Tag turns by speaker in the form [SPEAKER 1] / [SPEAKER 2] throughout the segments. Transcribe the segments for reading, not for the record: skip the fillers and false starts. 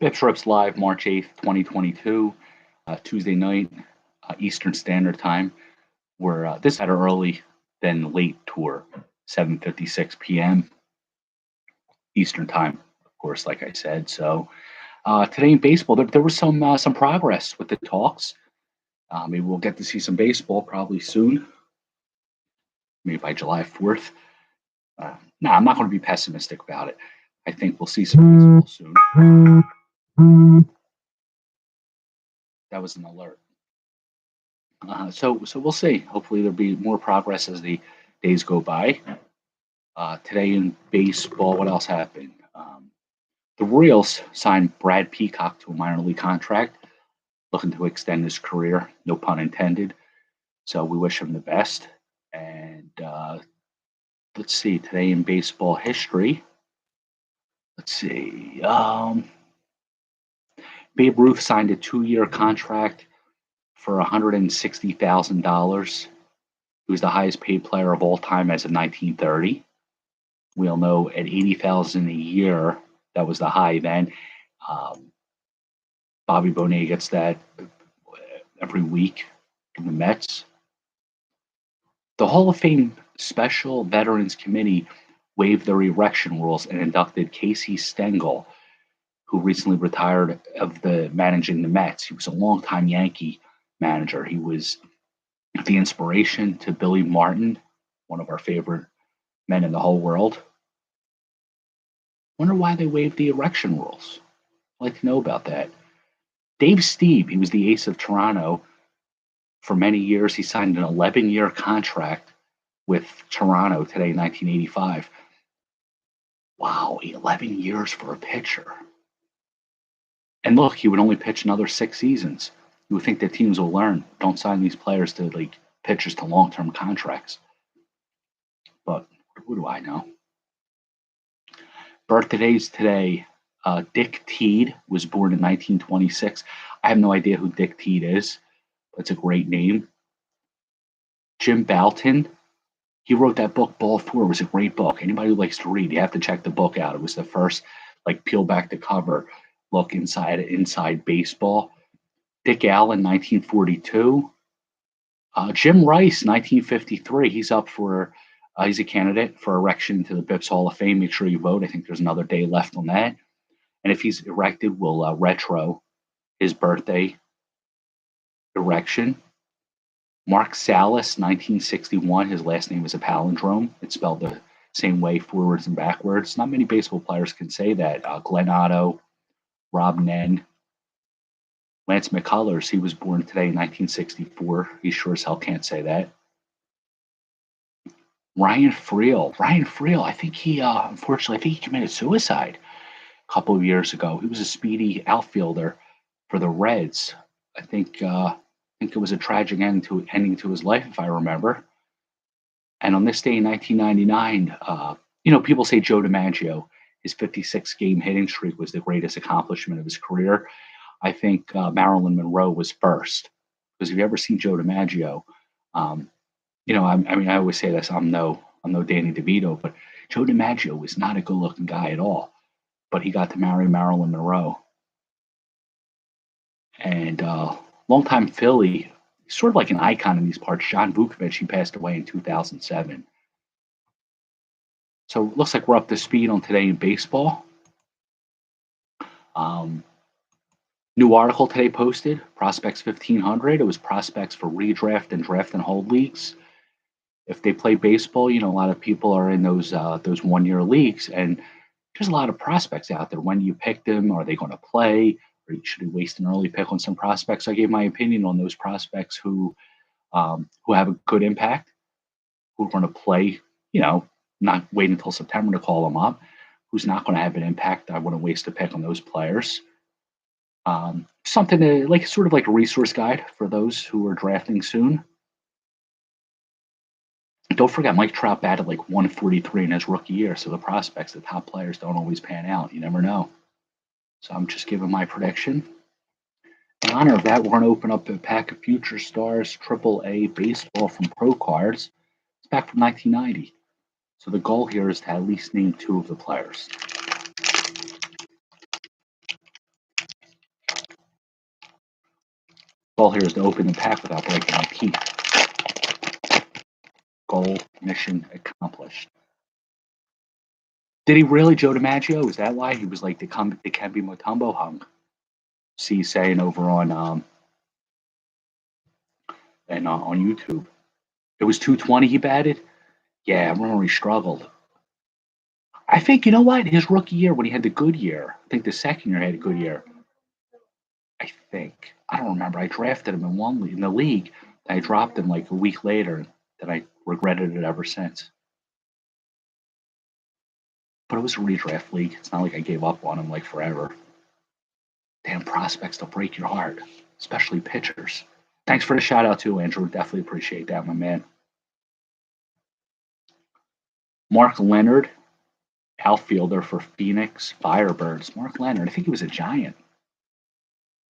[SPEAKER 1] BpsRps Live, March 8th, 2022, Tuesday night, Eastern Standard Time. We're this had an early then late tour, 7:56 p.m. Eastern Time, of course, like I said. So today in baseball, there was some progress with the talks. Maybe we'll get to see some baseball probably soon, maybe by July 4th. No, I'm not going to be pessimistic about it. I think we'll see some baseball soon. That was an alert. So we'll see. Hopefully there'll be more progress as the days go by. Today in baseball, what else happened? The Royals signed Brad Peacock to a minor league contract, looking to extend his career, no pun intended. So we wish him the best. And let's see, today in baseball history, let's see. Babe Ruth signed a 2-year contract for $160,000. He was the highest paid player of all time as of 1930. We all know at $80,000 a year, that was the high then. Bobby Bonnet gets that every week in the Mets. The Hall of Fame Special Veterans Committee waived their erection rules and inducted Casey Stengel, who recently retired of managing the Mets. He was a longtime Yankee manager. He was the inspiration to Billy Martin, one of our favorite men in the whole world. Wonder why they waived the erection rules. I'd like to know about that. Dave Stieb, he was the ace of Toronto for many years. He signed an 11-year contract with Toronto today in 1985. Wow, 11 years for a pitcher. And look, he would only pitch another 6 seasons. You would think that teams will learn. Don't sign these players to pitchers to long-term contracts. But who do I know? Birthdays today. Dick Teed was born in 1926. I have no idea who Dick Teed is. But it's a great name. Jim Bouton. He wrote that book, Ball 4. It was a great book. Anybody who likes to read, you have to check the book out. It was the first, peel back the cover, look inside baseball. Dick Allen, 1942. Jim Rice, 1953. He's up for, he's a candidate for erection to the BPS Hall of Fame. Make sure you vote. I think there's another day left on that. And if he's erected, we'll retro his birthday erection. Mark Salas, 1961. His last name is a palindrome. It's spelled the same way forwards and backwards. Not many baseball players can say that. Glenn Otto, Rob Nen. Lance McCullers, he was born today in 1964. He sure as hell can't say that. Ryan Freel, I think he, unfortunately, he committed suicide a couple of years ago. He was a speedy outfielder for the Reds. I think it was a tragic ending to his life, if I remember. And on this day in 1999, people say Joe DiMaggio, his 56-game hitting streak was the greatest accomplishment of his career. I think Marilyn Monroe was first, because if you ever seen Joe DiMaggio, I always say this. I'm no Danny DeVito, but Joe DiMaggio was not a good-looking guy at all. But he got to marry Marilyn Monroe, and longtime Philly, sort of like an icon in these parts. John Vukovic, he passed away in 2007. So it looks like we're up to speed on today in baseball. New article today posted, Prospects 1500. It was prospects for redraft and draft and hold leagues. If they play baseball, a lot of people are in those 1-year leagues, and there's a lot of prospects out there. When do you pick them? Are they going to play? Or should you waste an early pick on some prospects? I gave my opinion on those prospects who have a good impact, who are going to play, not wait until September to call them up. Who's not going to have an impact? I wouldn't waste a pick on those players. Something to sort of like a resource guide for those who are drafting soon. Don't forget, Mike Trout batted 143 in his rookie year. So the prospects, the top players, don't always pan out. You never know. So I'm just giving my prediction. In honor of that, we're going to open up a pack of Future Stars AAA baseball from Pro Cards. It's back from 1990. So the goal here is to at least name 2 of the players. Goal here is to open the pack without breaking my teeth. Goal, mission accomplished. Did he really, Joe DiMaggio? Is that why he was like the Kembe Mutombo hung? See saying over on YouTube. It was 220 he batted. Yeah, I remember he struggled. I think, you know what? His rookie year, when he had the good year, I think the second year he had a good year. I think. I don't remember. I drafted him in the league. And I dropped him like a week later. Then I regretted it ever since. But it was a redraft league. It's not like I gave up on him like forever. Damn prospects, they'll break your heart, especially pitchers. Thanks for the shout out too, Andrew. Definitely appreciate that, my man. Mark Leonard, outfielder for Phoenix Firebirds. Mark Leonard, I think he was a Giant.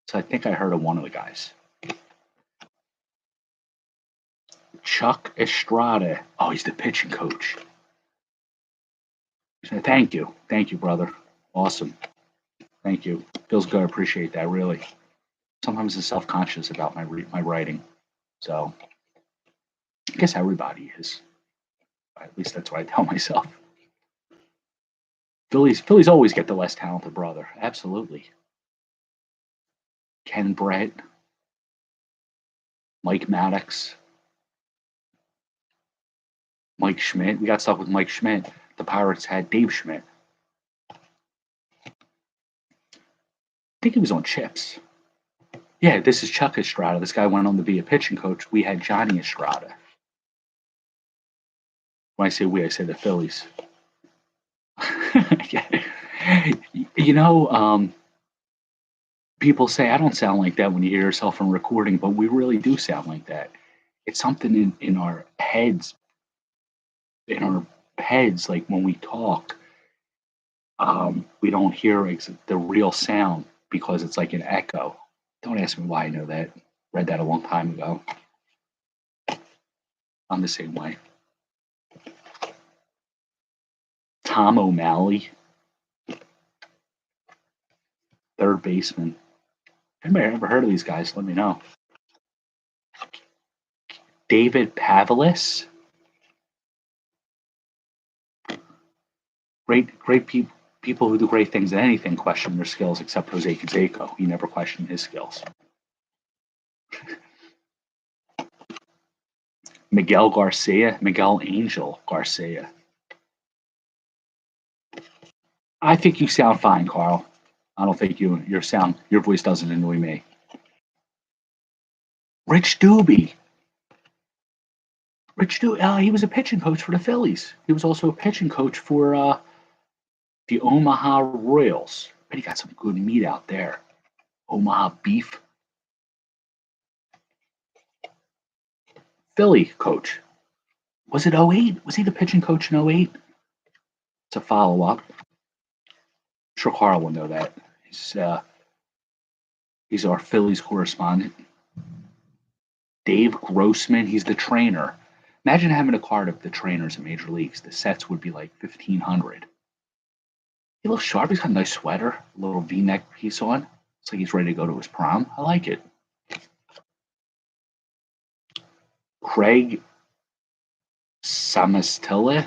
[SPEAKER 1] So I think I heard of one of the guys. Chuck Estrada. Oh, he's the pitching coach. Thank you. Thank you, brother. Awesome. Thank you. Feels good. I appreciate that, really. Sometimes I'm self-conscious about my writing. So I guess everybody is. At least that's what I tell myself. Phillies always get the less talented brother. Absolutely. Ken Brett, Mike Maddox, Mike Schmidt. We got stuck with Mike Schmidt. The Pirates had Dave Schmidt. I think he was on Chips. Yeah, this is Chuck Estrada. This guy went on to be a pitching coach. We had Johnny Estrada. When I say we, I say the Phillies. You know, people say I don't sound like that when you hear yourself in recording, but we really do sound like that. It's something in our heads. In our heads, like when we talk, we don't hear the real sound because it's like an echo. Don't ask me why I know that. Read that a long time ago. I'm the same way. Tom O'Malley, third baseman. Anybody ever heard of these guys? Let me know. David Pavalis. Great people who do great things at anything question their skills, except Jose Canseco. He never questioned his skills. Miguel Angel Garcia. I think you sound fine, Carl. I don't think your voice doesn't annoy me. Rich Doobie. He was a pitching coach for the Phillies. He was also a pitching coach for the Omaha Royals. But he got some good meat out there. Omaha beef. Philly coach. Was it 08? Was he the pitching coach in 08? It's a follow-up. I'm sure Carl will know that. He's our Phillies correspondent. Dave Grossman, he's the trainer. Imagine having a card of the trainers in major leagues. The sets would be like 1,500. He looks sharp. He's got a nice sweater, a little V-neck piece on. It's like he's ready to go to his prom. I like it. Craig Samastella.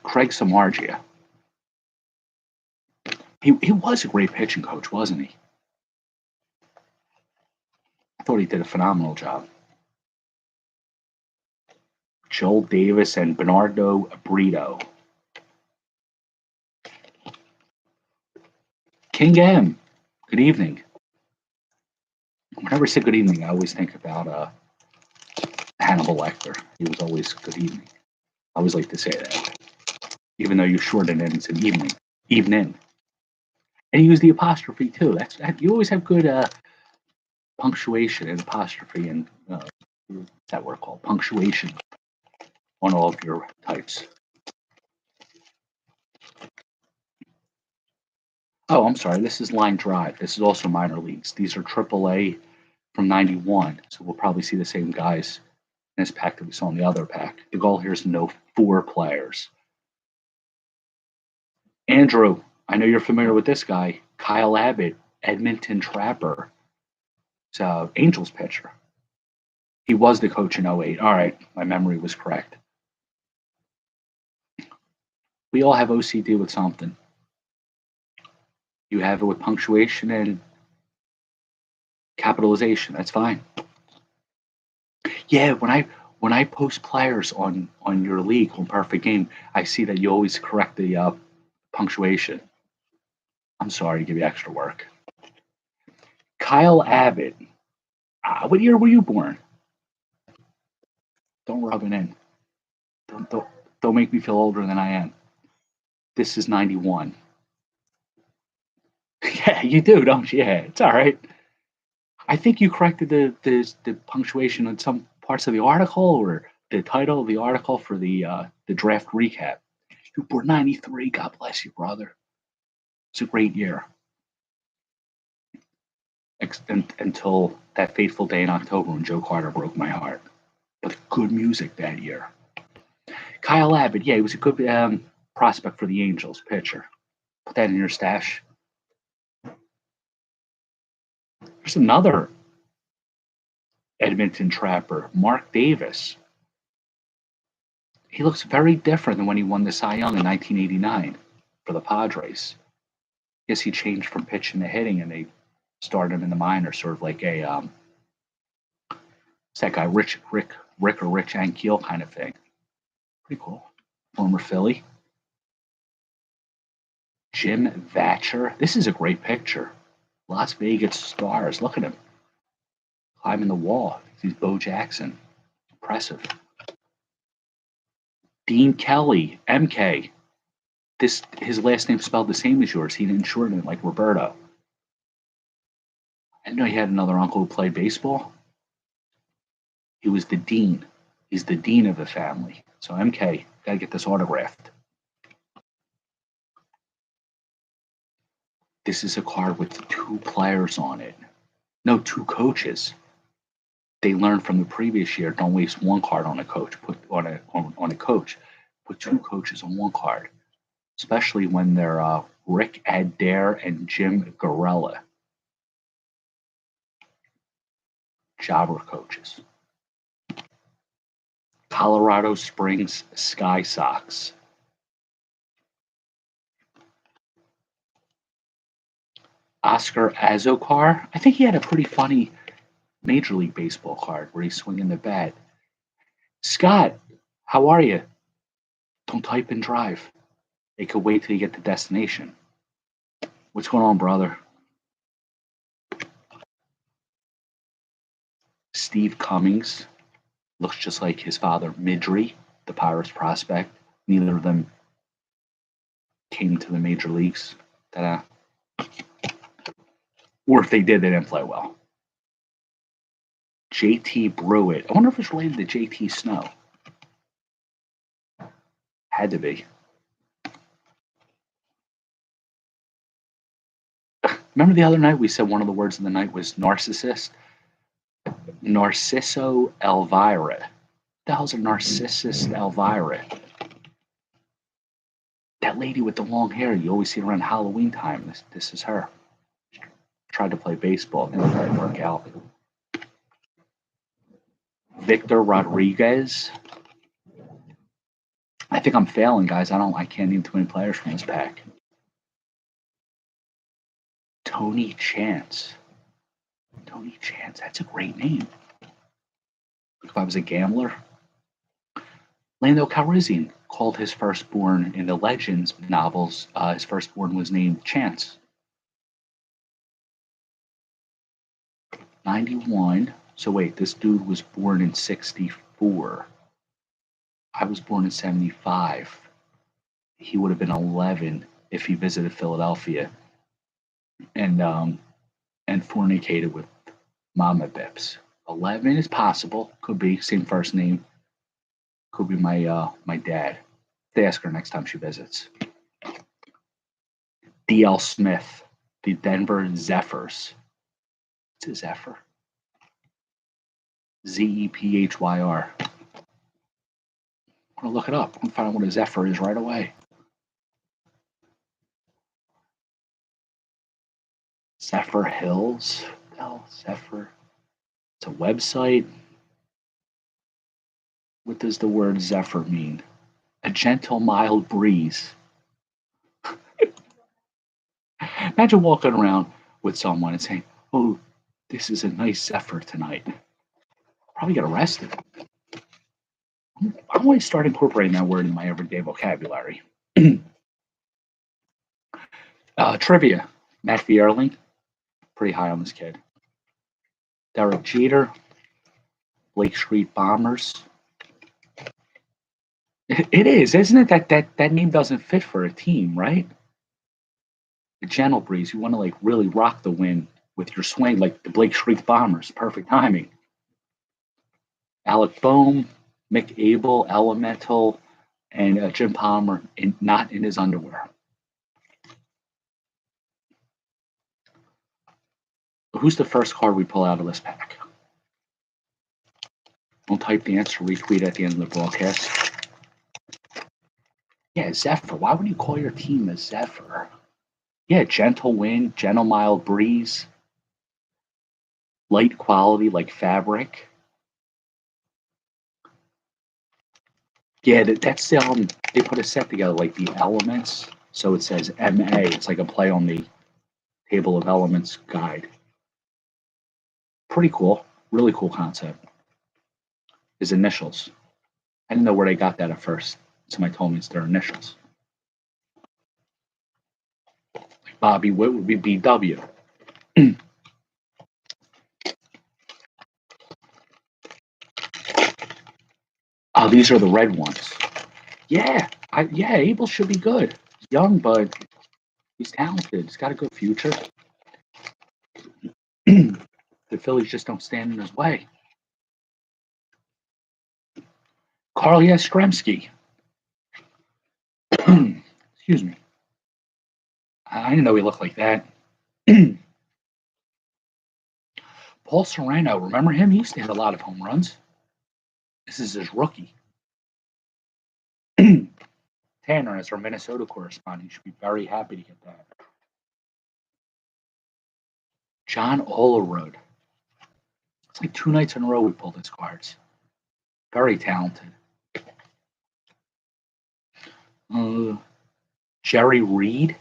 [SPEAKER 1] Craig Samardzija. He was a great pitching coach, wasn't he? I thought he did a phenomenal job. Joel Davis and Bernardo Brito. King M, good evening. Whenever I say good evening, I always think about Hannibal Lecter. He was always good evening. I always like to say that. Even though you shorten it, it's an evening. Evening. And you use the apostrophe too. You always have good punctuation and apostrophe and what's that word called? Punctuation on all of your types. Oh, I'm sorry. This is Line Drive. This is also minor leagues. These are AAA from 91. So we'll probably see the same guys in this pack that we saw in the other pack. The goal here is to know 4 players. Andrew, I know you're familiar with this guy. Kyle Abbott, Edmonton Trapper. He's a Angels pitcher. He was the coach in '08. All right, my memory was correct. We all have OCD with something. You have it with punctuation and capitalization. That's fine. Yeah, when I post players on your league on Perfect Game, I see that you always correct the punctuation. I'm sorry to give you extra work. Kyle Abbott. What year were you born? Don't rub it in. Don't make me feel older than I am. This is 91. Yeah, you do, don't you? Yeah, it's all right. I think you corrected the punctuation on some parts of the article or the title of the article for the draft recap. You were 93. God bless you, brother. It's a great year. Until that fateful day in October when Joe Carter broke my heart. But good music that year. Kyle Abbott, yeah, he was a good prospect for the Angels, pitcher. Put that in your stash. There's another Edmonton Trapper, Mark Davis. He looks very different than when he won the Cy Young in 1989 for the Padres. I guess he changed from pitching to hitting, and they started him in the minors, sort of like a it's that guy Rick or Rich Ankiel kind of thing. Pretty cool. Former Philly. Jim Thatcher. This is a great picture. Las Vegas stars. Look at him climbing the wall. He's Bo Jackson. Impressive. Dean Kelly, MK. His last name spelled the same as yours. He didn't shorten it like Roberto. I didn't know he had another uncle who played baseball. He was the dean. He's the dean of the family. So MK, gotta get this autographed. This is a card with 2 players on it. No, 2 coaches. They learned from the previous year. Don't waste one card on a coach. Put on a coach. Put 2 coaches on one card, especially when they're Rick Adair and Jim Gorella. Jobber coaches. Colorado Springs Sky Sox. Oscar Azokar. I think he had a pretty funny Major League Baseball card where he's swinging the bat. Scott, how are you? Don't type and drive. It could wait till you get to destination. What's going on, brother? Steve Cummings looks just like his father, Midri, the Pirates prospect. Neither of them came to the major leagues. Or if they did, they didn't play well. JT Brewitt. I wonder if it's related to JT Snow. Had to be. Remember the other night we said one of the words of the night was narcissist? Narciso Elvira. What the hell's a Narcissus Elvira? That lady with the long hair you always see around Halloween time. This is her. Tried to play baseball, didn't quite work out. Victor Rodriguez. I think I'm failing, guys. I can't name too many players from this pack. Tony Chance. Tony Chance. That's a great name. If I was a gambler. Lando Calrissian called his firstborn in the Legends novels. His firstborn was named Chance. 91. So wait, this dude was born in 64. I was born in 75. He would have been 11 if he visited Philadelphia and fornicated with Mama Bips. 11 is possible. Could be same first name. Could be my dad. They ask her next time she visits. D.L. Smith, the Denver Zephyrs. What's a Zephyr? Zephyr. I'm gonna look it up. I'm gonna find out what a Zephyr is right away. Zephyr Hills. No, Zephyr. It's a website. What does the word Zephyr mean? A gentle, mild breeze. Imagine walking around with someone and saying, "Oh, this is a nice Zephyr tonight." Probably get arrested. I want to start incorporating that word in my everyday vocabulary. Trivia. Matt Vierling, pretty high on this kid. Derek Jeter, Blake Street Bombers. It is, isn't it? That name doesn't fit for a team, right? A gentle breeze. You want to like really rock the wind with your swing, like the Blake Street Bombers. Perfect timing. Alec Boehm, Mick Abel, Elemental, and Jim Palmer not in his underwear. Who's the first card we pull out of this pack? Don't type the answer, retweet at the end of the broadcast. Yeah, Zephyr. Why would you call your team a Zephyr? Yeah, gentle wind, gentle mild breeze, light quality like fabric. Yeah, that's they put a set together like the elements. So it says MA. It's like a play on the table of elements guide. Pretty cool. Really cool concept. His initials. I didn't know where they got that at first. Somebody told me it's their initials. Like Bobby Witt would be BW. Oh, these are the red ones. Yeah, yeah, Abel should be good. He's young, but he's talented. He's got a good future. The Phillies just don't stand in his way. Carl Yastrzemski. Excuse me. I didn't know he looked like that. Paul Serrano, remember him? He used to hit a lot of home runs. This is his rookie. Tanner, as our Minnesota correspondent, should be very happy to get that. John Olerud. It's like 2 nights in a row we pulled his cards. Very talented. Jerry Reed.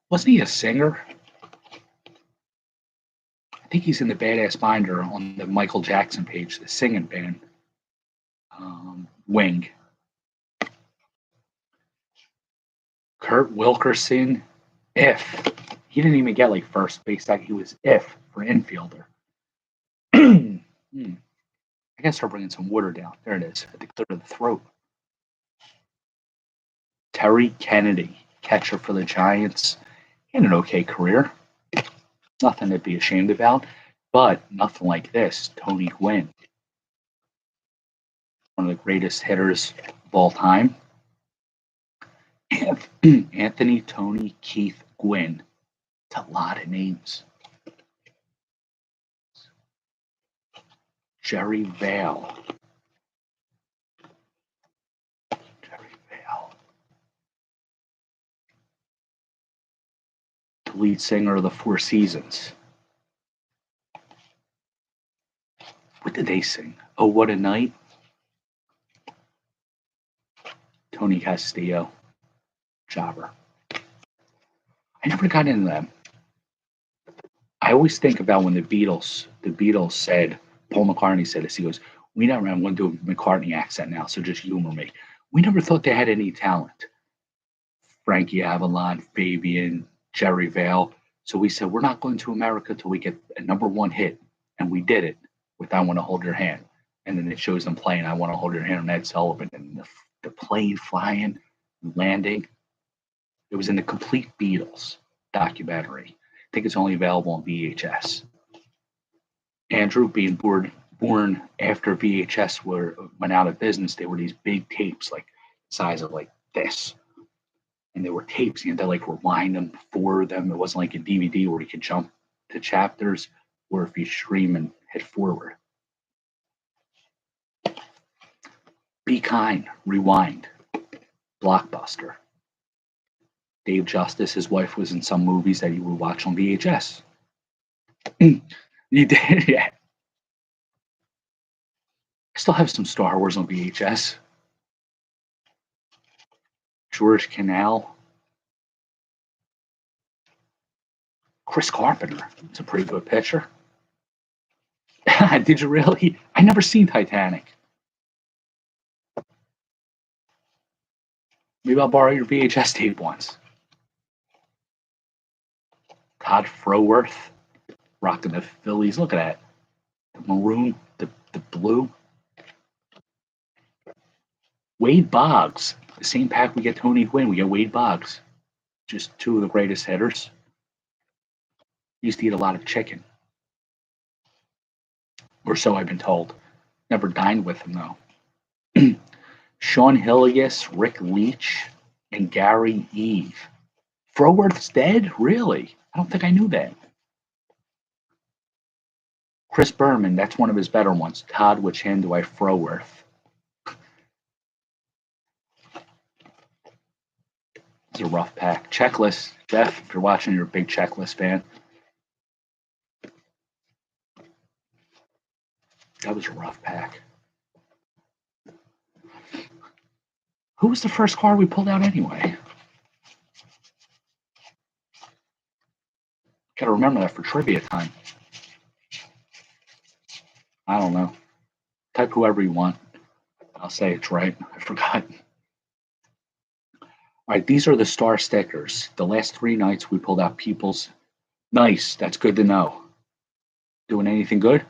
[SPEAKER 1] Wasn't he a singer? I think he's in the Badass Binder on the Michael Jackson page, the singing band. Wing. Kurt Wilkerson. If. He didn't even get like first base. He was if for infielder. I gotta start bringing some water down. There it is. At the clear of the throat. Terry Kennedy, catcher for the Giants. He had an okay career. Nothing to be ashamed about, but nothing like this. Tony Gwynn, one of the greatest hitters of all time. Anthony Tony Keith Gwynn. It's a lot of names. Jerry Vale. The lead singer of the Four Seasons. What did they sing? Oh, What a Night? Tony Castillo. Jobber. I never got into them. I always think about when the Beatles said, Paul McCartney said this, he goes, I'm going to do a McCartney accent now, so just humor me. We never thought they had any talent. Frankie Avalon, Fabian, Jerry Vale. So we said, we're not going to America till we get a #1 hit. And we did it with I Want to Hold Your Hand. And then it shows them playing I Want to Hold Your Hand on Ed Sullivan and the plane flying, landing. It was in the Complete Beatles documentary. I think it's only available on VHS. Andrew, being born after VHS went out of business, they were these big tapes, like size of like this. And they were tapes. You had to like rewind them for them. It wasn't like a DVD where you could jump to chapters, or if you stream and hit forward. Be Kind, Rewind, Blockbuster. Dave Justice, his wife was in some movies that you would watch on VHS. You did, yeah. I still have some Star Wars on VHS. George Canal, Chris Carpenter. It's a pretty good picture. Did you really? I never seen Titanic. Maybe I'll borrow your VHS tape once. Todd Froworth, rocking the Phillies. Look at that. The maroon, the blue. Wade Boggs. The same pack we get Tony Gwynn, we get Wade Boggs. Just two of the greatest hitters. Used to eat a lot of chicken. Or so I've been told. Never dined with him, though. Sean Hillius, Rick Leach, and Gary Eve. Froworth's dead? Really? I don't think I knew that. Chris Berman, that's one of his better ones. Todd, which hand do I Froworth? It's a rough pack. Checklist. Jeff, if you're watching, you're a big checklist fan. That was a rough pack. Who was the first card we pulled out anyway? Gotta remember that for trivia time. I don't know. Type whoever you want. I'll say it's right. I forgot. All right, these are the star stickers. The last 3 nights we pulled out people's. Nice. That's good to know. Doing anything good?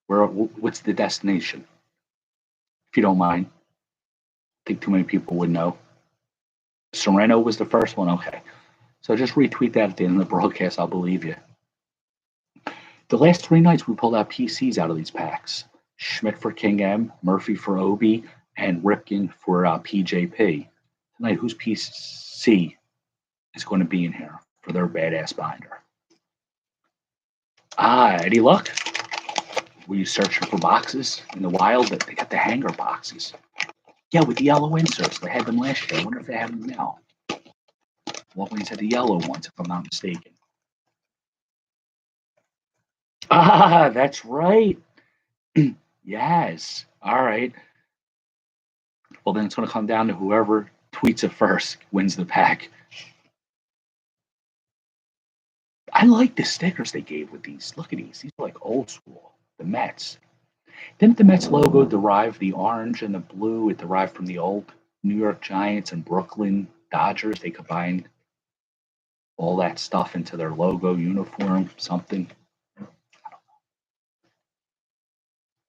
[SPEAKER 1] What's the destination? If you don't mind. I think too many people would know. Sereno was the first one? Okay. So just retweet that at the end of the broadcast. I'll believe you. The last 3 nights, we pulled out PCs out of these packs. Schmidt for King M, Murphy for Obi, and Ripken for PJP. Tonight, whose PC is going to be in here for their badass binder? Eddie Luck. Were you searching for boxes in the wild? They got the hanger boxes. Yeah, with the yellow inserts. They had them last year. I wonder if they have them now. Walgreens had the yellow ones, if I'm not mistaken. That's right. Yes. All right. Well, then it's going to come down to whoever tweets it first wins the pack. I like the stickers they gave with these. Look at these. These are like old school. The Mets. Didn't the Mets logo derive the orange and the blue? It derived from the old New York Giants and Brooklyn Dodgers. They combined all that stuff into their logo, uniform, something.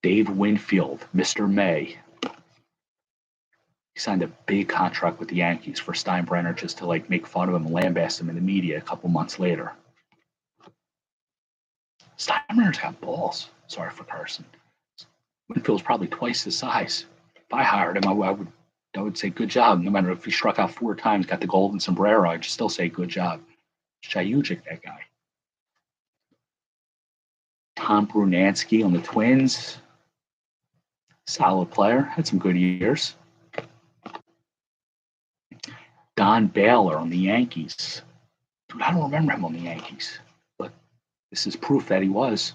[SPEAKER 1] Dave Winfield, Mr. May. He signed a big contract with the Yankees for Steinbrenner just to like make fun of him and lambaste him in the media a couple months later. Steinbrenner's got balls. Sorry for cursing. Winfield's probably twice his size. If I hired him, I would say good job. No matter if he struck out 4 times, got the golden sombrero, I'd still say good job. Shayujic, that guy. Tom Brunansky on the Twins. Solid player. Had some good years. Don Baylor on the Yankees. Dude, I don't remember him on the Yankees, but this is proof that he was.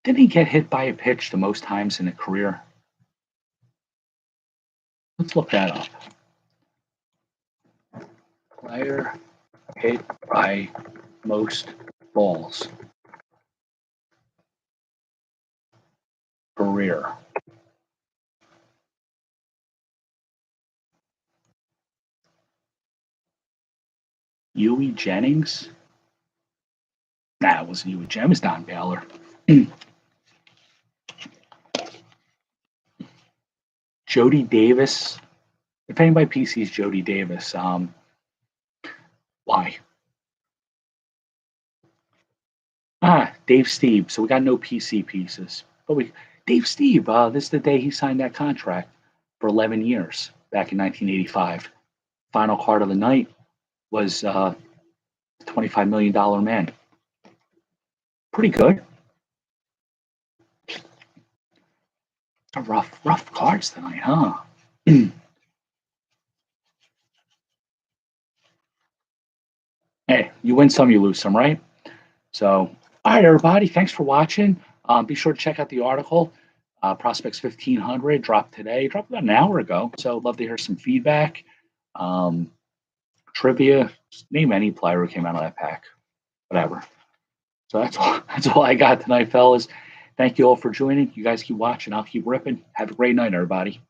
[SPEAKER 1] Didn't he get hit by a pitch the most times in a career? Let's look that up. Player hit by most balls. Career. Huey Jennings? Nah, it wasn't Huey Jennings. It was Don Baylor. Jody Davis. If anybody PCs Jody Davis, why? Dave Steve. So we got no PC pieces. But Dave Steve, this is the day he signed that contract for 11 years back in 1985. Final card of the night was $25 million man. Pretty good. Rough cards tonight, huh? Hey, you win some, you lose some, right? So, all right, everybody, thanks for watching. Be sure to check out the article. Prospects 1500 dropped today, dropped about an hour ago. So, love to hear some feedback. Trivia, just name any player who came out of that pack, whatever. So that's all. That's all I got tonight, fellas. Thank you all for joining. You guys keep watching. I'll keep ripping. Have a great night, everybody.